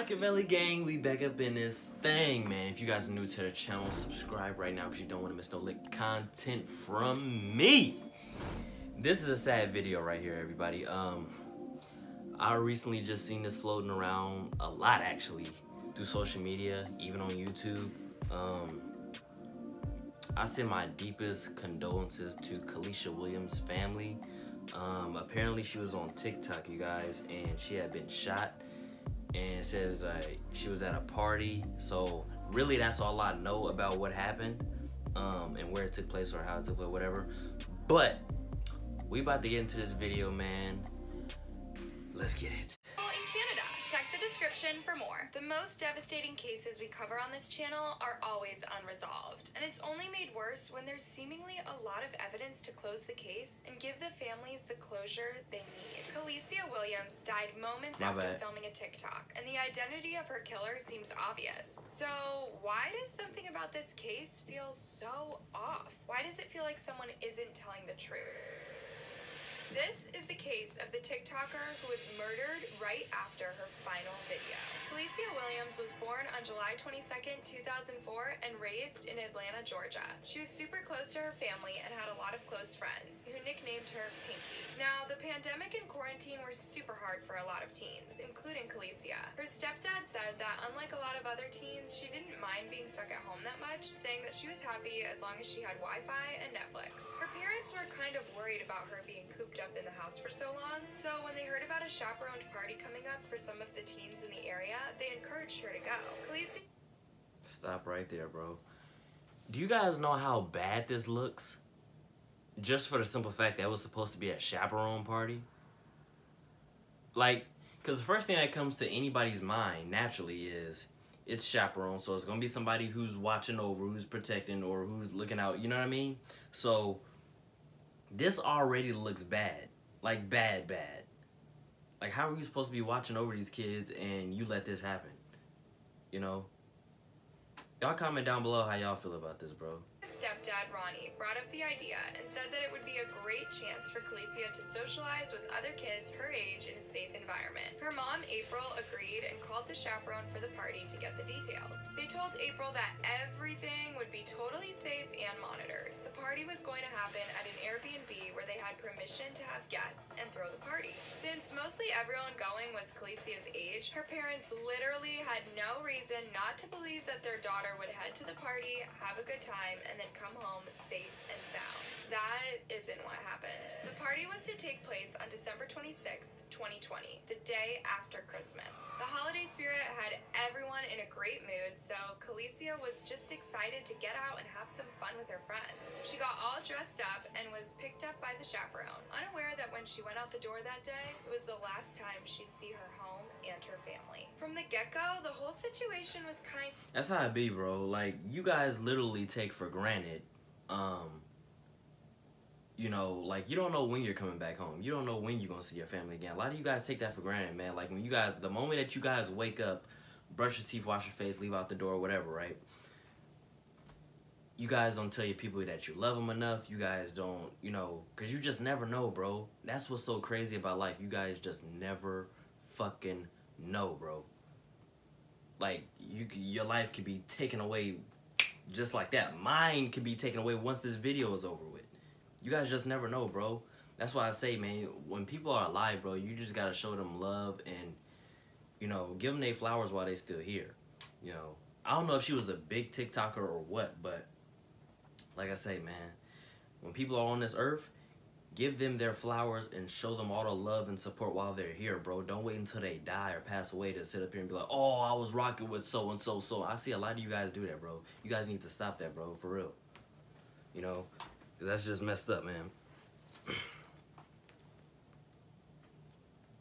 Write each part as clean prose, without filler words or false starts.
Machiavelli gang, we back up in this thing, man. If you guys are new to the channel, subscribe right now because you don't want to miss no lit content from me. This is a sad video right here, everybody. I recently just seen this floating around a lot, actually, through social media, even on YouTube. I send my deepest condolences to Kalisha Williams' family. Apparently she was on TikTok, you guys, and she had been shot. And it says she was at a party. So really that's all I know about what happened, and where it took place or how it took place, whatever. But we about to get into this video, man. Let's get it. In Canada, check the description for more. The most devastating cases we cover on this channel are always unresolved, and it's only made worse when there's seemingly a lot of evidence to close the case and give the families the closure they need. Kalisha Williams died moments after filming a TikTok, and the identity of her killer seems obvious. So why does something about this case feel so off? Why does it feel like someone isn't telling the truth? This is the case of the TikToker who was murdered right after her final video. Kalisha Williams was born on July 22nd, 2004 and raised in Atlanta, Georgia. She was super close to her family and had a lot of close friends who nicknamed her Pinky. Now, the pandemic and quarantine were super hard for a lot of teens, including Kalisha. Her stepdad said that unlike a lot of other teens, she didn't mind being stuck at home that much, saying that she was happy as long as she had Wi-Fi and Netflix. Her parents were kind of worried about her being cooped up in the house for so long, so when they heard about a chaperoned party coming up for some of the teens in the area, they encouraged her to go. Kalisha... Stop right there, bro. Do you guys know how bad this looks? Just for the simple fact that it was supposed to be a chaperone party? Like, because the first thing that comes to anybody's mind, naturally, is it's chaperone, so it's going to be somebody who's watching over, who's protecting, or who's looking out, you know what I mean? So this already looks bad. Like, bad. Like, how are you supposed to be watching over these kids and you let this happen? You know? Y'all comment down below how y'all feel about this, bro. Stepdad Ronnie brought up the idea and said that it would be a great chance for Kalisha to socialize with other kids her age in a safe environment. Her mom, April, agreed and called the chaperone for the party to get the details. They told April that everything would be totally safe and monitored. The party was going to happen at an Airbnb where they had permission to have guests and throw the party. Since mostly everyone going was Kalisha's age, her parents literally had no reason not to believe that their daughter would head to the party, have a good time, and then come home safe and sound. That isn't what happened. The party was to take place on December 26th, 2020, the day after Christmas. The holiday spirit had everyone in a great mood, so Kalisha was just excited to get out and have some fun with her friends. She got all dressed up and was picked up by the chaperone, unaware that when she went out the door that day, it was the last time she'd see her home and her family. From the get-go, the whole situation was kind... That's how it be, bro. Like, you guys literally take for granted, you know, like, you don't know when you're coming back home. You don't know when you're gonna see your family again. A lot of you guys take that for granted, man. Like, when you guys, the moment that you guys wake up, brush your teeth, wash your face, leave out the door, whatever, right? You guys don't tell your people that you love them enough. You guys don't, you know, because you just never know, bro. That's what's so crazy about life. You guys just never fucking know, bro. Like, your life could be taken away just like that. Mine could be taken away once this video is over with. You guys just never know, bro. That's why I say, man, when people are alive, bro, you just gotta show them love and, you know, give them their flowers while they still here. You know, I don't know if she was a big TikToker or what, but like I say, man, when people are on this earth, give them their flowers and show them all the love and support while they're here, bro. Don't wait until they die or pass away to sit up here and be like, oh, I was rocking with so-and-so. I see a lot of you guys do that, bro. You guys need to stop that, bro, for real. You know, 'cause that's just messed up, man.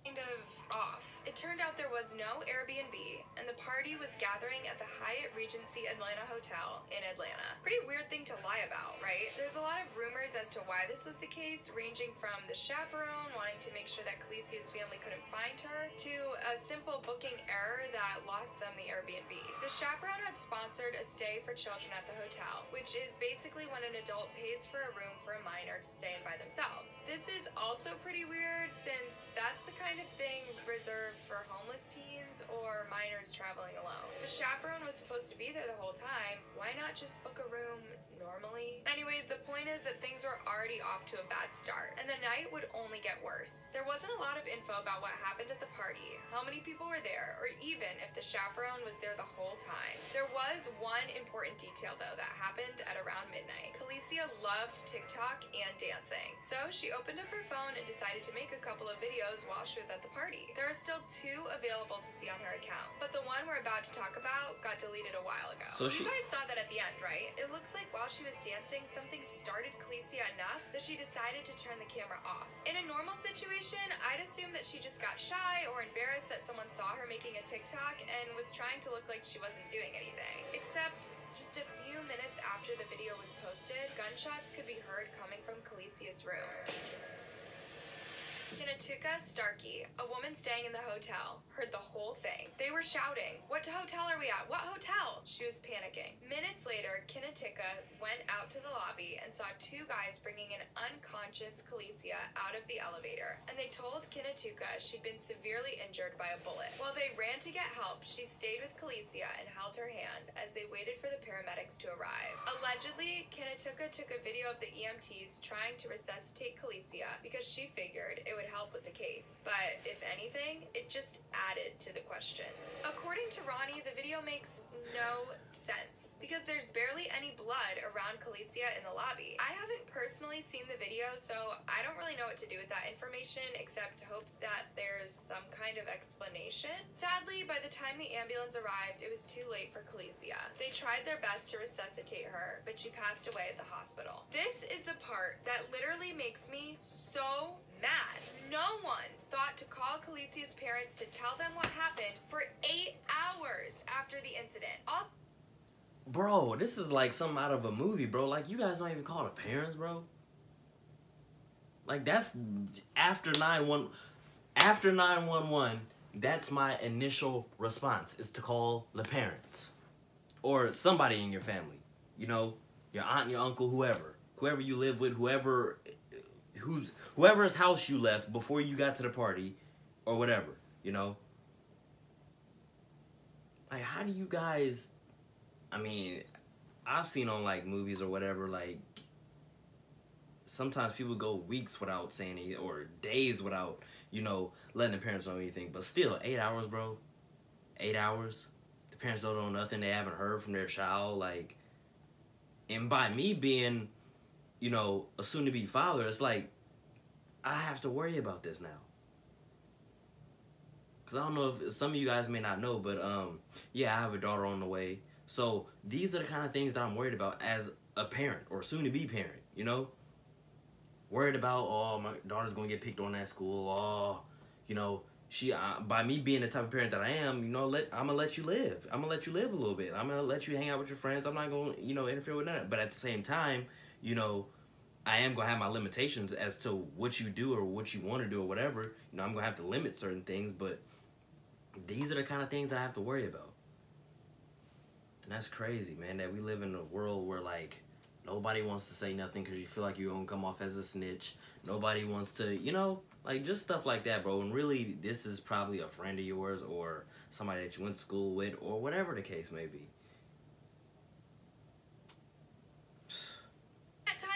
Kind of off. It turned out there was no Airbnb, and the party was gathering at the Hyatt Regency Atlanta Hotel in Atlanta. Pretty weird thing to lie about, right? There's a lot of rumors as to why this was the case, ranging from the chaperone wanting to make sure that Kalisha's family couldn't find her, to a simple booking error that lost them the Airbnb. The chaperone had sponsored a stay for children at the hotel, which is basically when an adult pays for a room for a minor to stay in by themselves. This is also pretty weird, since that's the kind of thing reserved for homeless teens or minors minors traveling alone. If the chaperone was supposed to be there the whole time, why not just book a room normally? Anyways, the point is that things were already off to a bad start, and the night would only get worse. There wasn't a lot of info about what happened at the party, how many people were there, or even if the chaperone was there the whole time. There was one important detail, though, that happened at around midnight. Khaleesi loved TikTok and dancing, so she opened up her phone and decided to make a couple of videos while she was at the party. There are still 2 available to see on her account, but the one we're about to talk about got deleted a while ago. So you guys saw that at the end, right? It looks like while she was dancing, something started Khaleesi enough that she decided to turn the camera off. In a normal situation, I'd assume that she just got shy or embarrassed that someone saw her making a TikTok and was trying to look like she wasn't doing anything. Except, just a few minutes after the video was posted, gunshots could be heard coming from Khaleesi's room. Kinatuka Starkey, a woman staying in the hotel, heard the whole thing. They were shouting, "What hotel are we at? What hotel?" She was panicking. Minutes later, Kinatuka went out to the lobby and saw 2 guys bringing an unconscious Khaleesi out of the elevator, and they told Kinatuka she'd been severely injured by a bullet. While they ran to get help, she stayed with Khaleesi and held her hand as they waited for the paramedics to arrive. Allegedly, Kinatuka took a video of the EMTs trying to resuscitate Khaleesi because she figured it would help with the case, but if anything, it just added to the questions. According to Ronnie, the video makes no sense because there's barely any blood around Khaleesi in the lobby. I haven't personally seen the video, so I don't really know what to do with that information except to hope that there's some kind of explanation. Sadly, by the time the ambulance arrived, it was too late for Khaleesi. They tried their best to resuscitate her, but she passed away at the hospital. This is the part that literally makes me so mad. No one thought to call Khaleesi's parents to tell them what happened for 8 hours after the incident. Bro, this is like something out of a movie, bro. Like, you guys don't even call the parents, bro. Like, that's after 911, that's my initial response, is to call the parents. Or somebody in your family. You know, your aunt, your uncle, whoever. Whoever you live with, whoever's house you left before you got to the party, or whatever, you know? Like, how do you guys... I mean, I've seen on, like, movies or whatever, like, sometimes people go weeks without saying it, or days without, you know, letting the parents know anything. But still, 8 hours, bro. 8 hours. The parents don't know nothing. They haven't heard from their child, like... And by me being, you know, a soon-to-be father, it's like, I have to worry about this now. Because I don't know if some of you guys may not know, but, yeah, I have a daughter on the way. So these are the kind of things that I'm worried about as a parent or soon-to-be parent, you know? Worried about, oh, my daughter's going to get picked on at school. Oh, you know, by me being the type of parent that I am, you know, I'm going to let you live. I'm going to let you live a little bit. I'm going to let you hang out with your friends. I'm not going to, you know, interfere with that. But at the same time, you know, I am going to have my limitations as to what you do or what you want to do or whatever. You know, I'm going to have to limit certain things, but these are the kind of things I have to worry about. And that's crazy, man, that we live in a world where, like, nobody wants to say nothing because you feel like you're going to come off as a snitch. Nobody wants to, you know, like, just stuff like that, bro. And really, this is probably a friend of yours or somebody that you went to school with or whatever the case may be.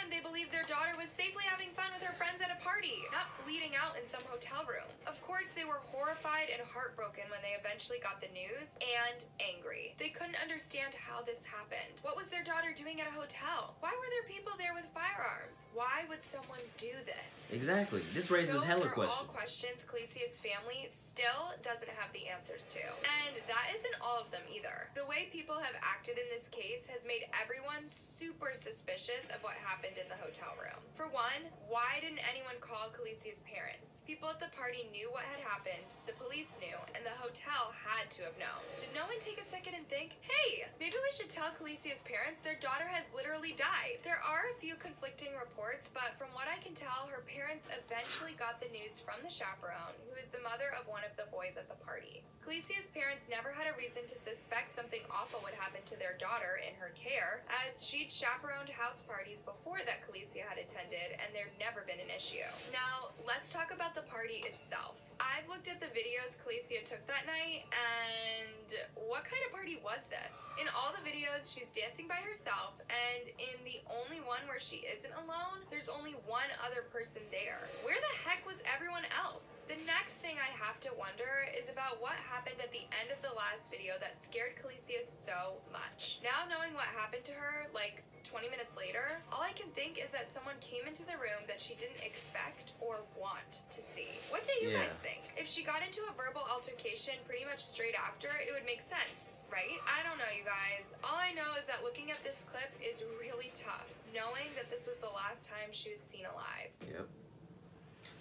They believed their daughter was safely having fun with her friends at a party, not bleeding out in some hotel room. Of course, they were horrified and heartbroken when they eventually got the news, and angry. They couldn't understand how this happened. What was their daughter doing at a hotel? Why were there people there with firearms? Why would someone do this? Exactly. This raises hella questions. Those are all questions Khaleesi's family still doesn't have the answers to. And that isn't all of them either. The way people have acted in this case has made everyone super suspicious of what happened in the hotel room. For one, why didn't anyone call Khaleesi's parents? People at the party knew what had happened, the police knew, and the hotel had to have known. Did no one take a second and think, hey, maybe we should tell Khaleesi's parents their daughter has literally died? There are a few conflicting reports, but from what I can tell, her parents eventually got the news from the chaperone, who is the mother of one of the boys at the party. Khaleesi's parents never had a reason to suspect something awful would happen to their daughter in her care, as she'd chaperoned house parties before that Khaleesi had attended, and there'd never been an issue. Now, let's talk about the party itself. I've looked at the videos Khaleesi took that night, and what kind of party was this? In all the videos, she's dancing by herself, and in the only one where she isn't alone, there's only one other person there. Where the heck was everyone else? The next thing I have to wonder is about what happened at the end of the last video that scared Khaleesi so much. Now knowing what happened to her, like 20 minutes later, all I can think is that someone came into the room that she didn't expect or want to see. What do you guys think? If she got into a verbal altercation pretty much straight after, it would make sense, right? I don't know, you guys. All I know is that looking at this clip is really tough, knowing that this was the last time she was seen alive. Yep.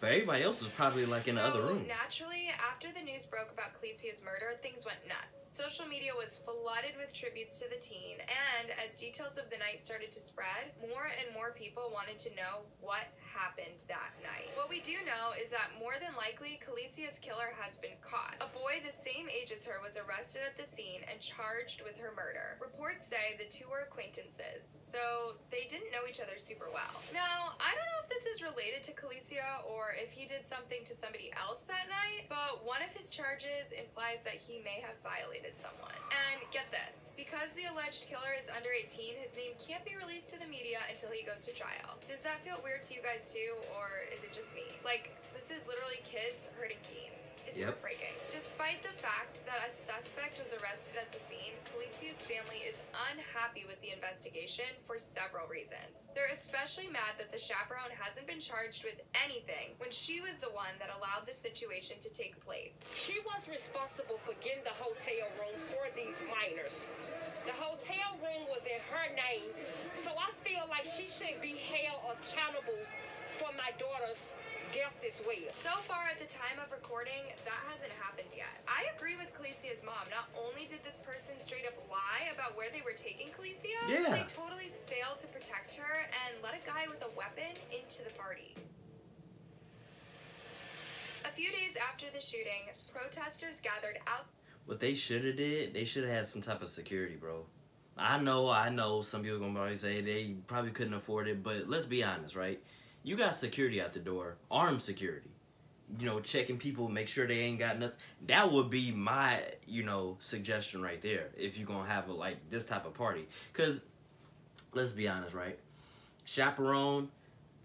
But everybody else was probably like in the other room. Naturally, after the news broke about Khaleesi's murder, things went nuts. Social media was flooded with tributes to the teen, and as details of the night started to spread, more and more people wanted to know what happened that night. What we do know is that more than likely, Khaleesi's killer has been caught. A boy the same age as her was arrested at the scene and charged with her murder. Reports say the two were acquaintances, so they didn't know each other super well. Now, I don't know if this is related to Khaleesi or if he did something to somebody else that night, but one of his charges implies that he may have violated someone. And get this, because the alleged killer is under 18, his name can't be released to the media until he goes to trial. Does that feel weird to you guys too, or is it just me? Like, this is literally kids hurting teens. It's heartbreaking. Despite the fact that a suspect was arrested at the scene, Khaleesi's family is unhappy with the investigation for several reasons. They're especially mad that the chaperone hasn't been charged with anything when she was the one that allowed the situation to take place. She was responsible for getting the hotel room for these minors. The hotel room was in her name, so I feel like she should be held accountable for my daughter's death as well. So far at the time of recording, that hasn't happened yet. I agree with Khaleesi's mom. Not only did this person straight up lie about where they were taking Khaleesi, but they totally failed to protect her and let a guy with a weapon into the party. A few days after the shooting, protesters gathered out. What they should have did, they should have had some type of security, bro. I know some people gonna probably say they probably couldn't afford it, but let's be honest, right? You got security at the door, armed security. You know, checking people, make sure they ain't got nothing. That would be my, suggestion right there if you're gonna have like this type of party. Cause let's be honest, right? Chaperone,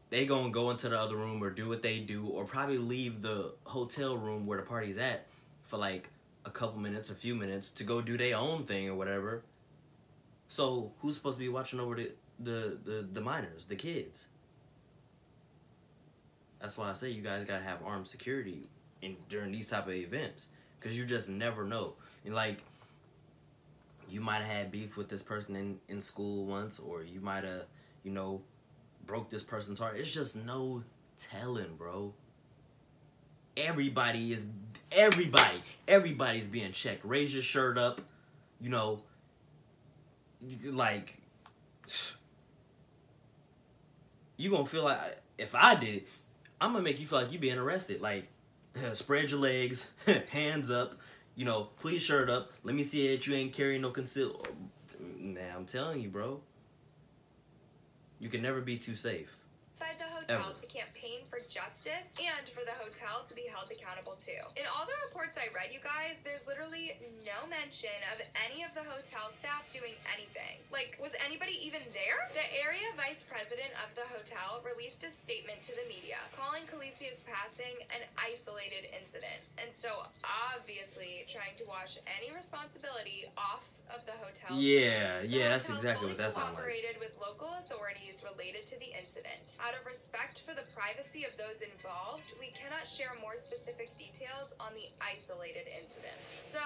they gonna go into the other room or do what they do, or probably leave the hotel room where the party's at for like a couple minutes, a few minutes to go do their own thing or whatever. So who's supposed to be watching over the minors, the kids? That's why I say you guys gotta have armed security during these type of events, because you just never know. And like, you might have had beef with this person in school once, or you might have, broke this person's heart. It's just no telling, bro. Everybody's being checked. Raise your shirt up, like, you gonna feel like, if I did it, I'm gonna make you feel like you being arrested. Like, spread your legs, hands up, pull your shirt up. Let me see that you ain't carrying no conceal. Nah, I'm telling you, bro. You can never be too safe. Inside the hotel to campaign for justice and for the hotel to be held accountable too. In all the reports I read, you guys, there's literally no mention of any of the hotel staff doing anything. Like, was anybody even there? The area vice president of the hotel released a statement to the media calling Khaleesi's passing an isolated incident, and so obviously trying to wash any responsibility off of the hotel. Yeah, that's exactly what that sounds like. Cooperated with local authorities related to the incident. Out of respect for the privacy of those involved, we cannot share more specific details on the isolated incident. So,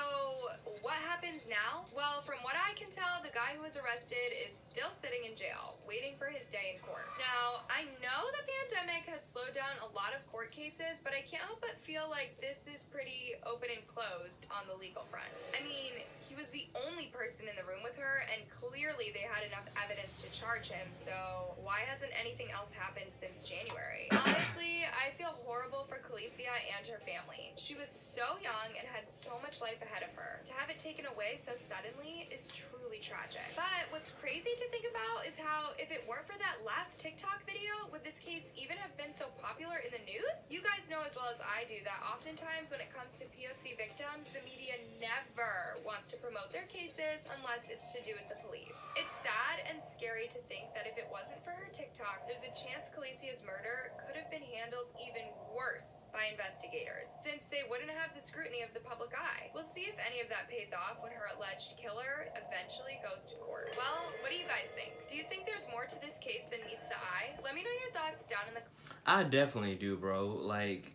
what happens now? Well, from what I can tell, the guy who was arrested is still sitting in jail, waiting for his day in court. Now, I know the pandemic has slowed down a lot of court cases, but I can't help but feel like this is pretty open and closed on the legal front. I mean, he was the only person in the room with her, and clearly they had enough evidence to charge him, so why hasn't anything else happened since January? Honestly, I feel horrible for Khaleesi and her family. She was so young and had so much life ahead of her. To have it taken away so suddenly is truly tragic. But what's crazy to think about is how, if it weren't for that last TikTok video, would this case even have been so popular in the news? You guys know as well as I do that oftentimes when it comes to POC victims, the media never wants to promote their cases unless it's to do with the police. It's sad and scary to think that if it wasn't for her TikTok, there's a chance Calicia's murder could have been handled even worse by investigators, since they wouldn't have the scrutiny of the public eye. We'll see if any of that pays off when her alleged killer eventually goes to court. Well, what do you guys think? Do you think there's more to this case than meets the eye? Let me know your thoughts down in the I definitely do, bro. Like,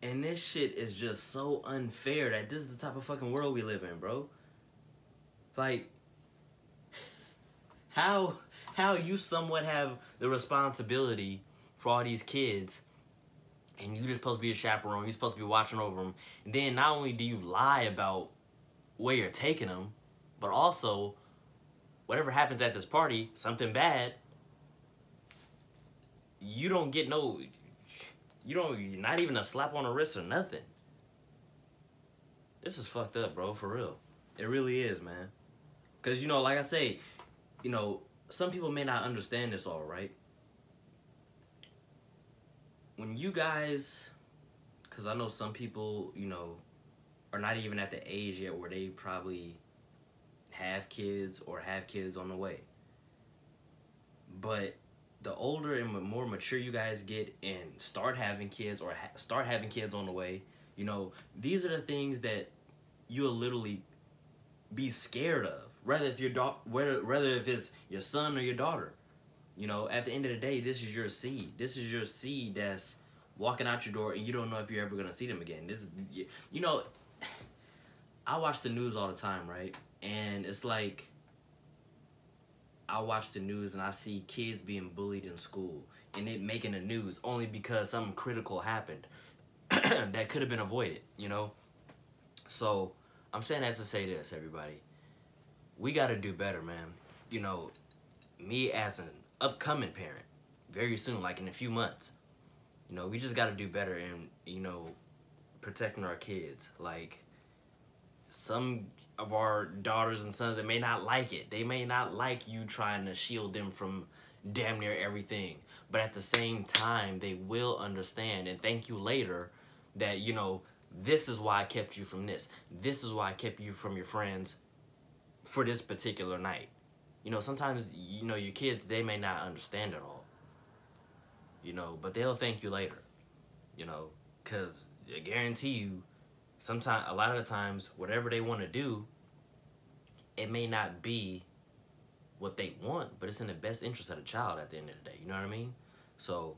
and this shit is just so unfair that this is the type of fucking world we live in, bro. Like, how you somewhat have the responsibility for all these kids, and you just supposed to be a chaperone, you're supposed to be watching over them, and then not only do you lie about where you're taking them, but also, whatever happens at this party, something bad, you don't get no, you're not even a slap on the wrist or nothing. This is fucked up, bro, for real. It really is, man. Because, you know, like I say, you know, some people may not understand this all, right? When you guys, because I know some people, you know, are not even at the age yet where they probably have kids or have kids on the way. But the older and more mature you guys get and start having kids or start having kids on the way, you know, these are the things that you'll literally be scared of. Whether if it's your son or your daughter. You know, at the end of the day, this is your seed. This is your seed that's walking out your door and you don't know if you're ever going to see them again. This is, you know, I watch the news all the time, right? And it's like, I watch the news and I see kids being bullied in school and it making the news only because something critical happened that could have been avoided, you know? So, I'm saying that to say this, everybody. We got to do better, man. You know, me as an upcoming parent, very soon, like in a few months, you know, we just got to do better in, you know, protecting our kids. Like, some of our daughters and sons that may not like it. They may not like you trying to shield them from damn near everything. But at the same time, they will understand and thank you later that, you know, this is why I kept you from this. This is why I kept you from your friends for this particular night. You know, sometimes, you know, your kids, they may not understand it all. You know, but they'll thank you later. You know, because I guarantee you, sometimes, a lot of the times, whatever they want to do, it may not be what they want, but it's in the best interest of the child at the end of the day. You know what I mean? So,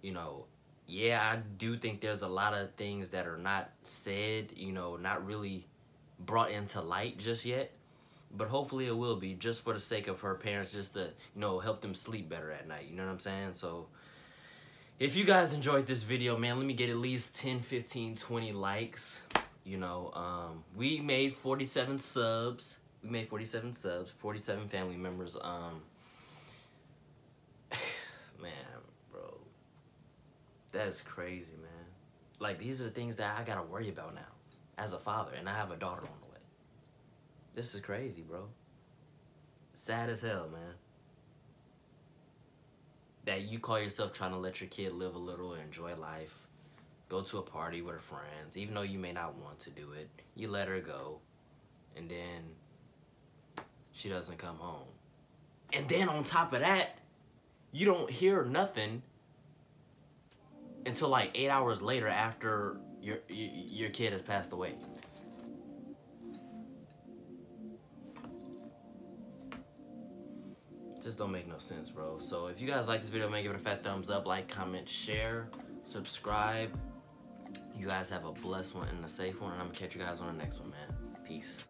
you know, yeah, I do think there's a lot of things that are not said, you know, not really brought into light just yet. But hopefully it will be, just for the sake of her parents, just to, you know, help them sleep better at night. You know what I'm saying? So, if you guys enjoyed this video, man, let me get at least 10, 15, 20 likes. You know, we made 47 subs. We made 47 subs, 47 family members. Man, bro. That's crazy, man. Like, these are the things that I gotta worry about now as a father, and I have a daughter on the way. This is crazy, bro. Sad as hell, man. That you call yourself trying to let your kid live a little and enjoy life. Go to a party with her friends, even though you may not want to do it. You let her go, and then she doesn't come home. And then on top of that, you don't hear nothing until like 8 hours later after your kid has passed away. Just don't make no sense, bro. So if you guys like this video, man, give it a fat thumbs up, like, comment, share, subscribe. You guys have a blessed one and a safe one, and I'm gonna catch you guys on the next one, man. Peace.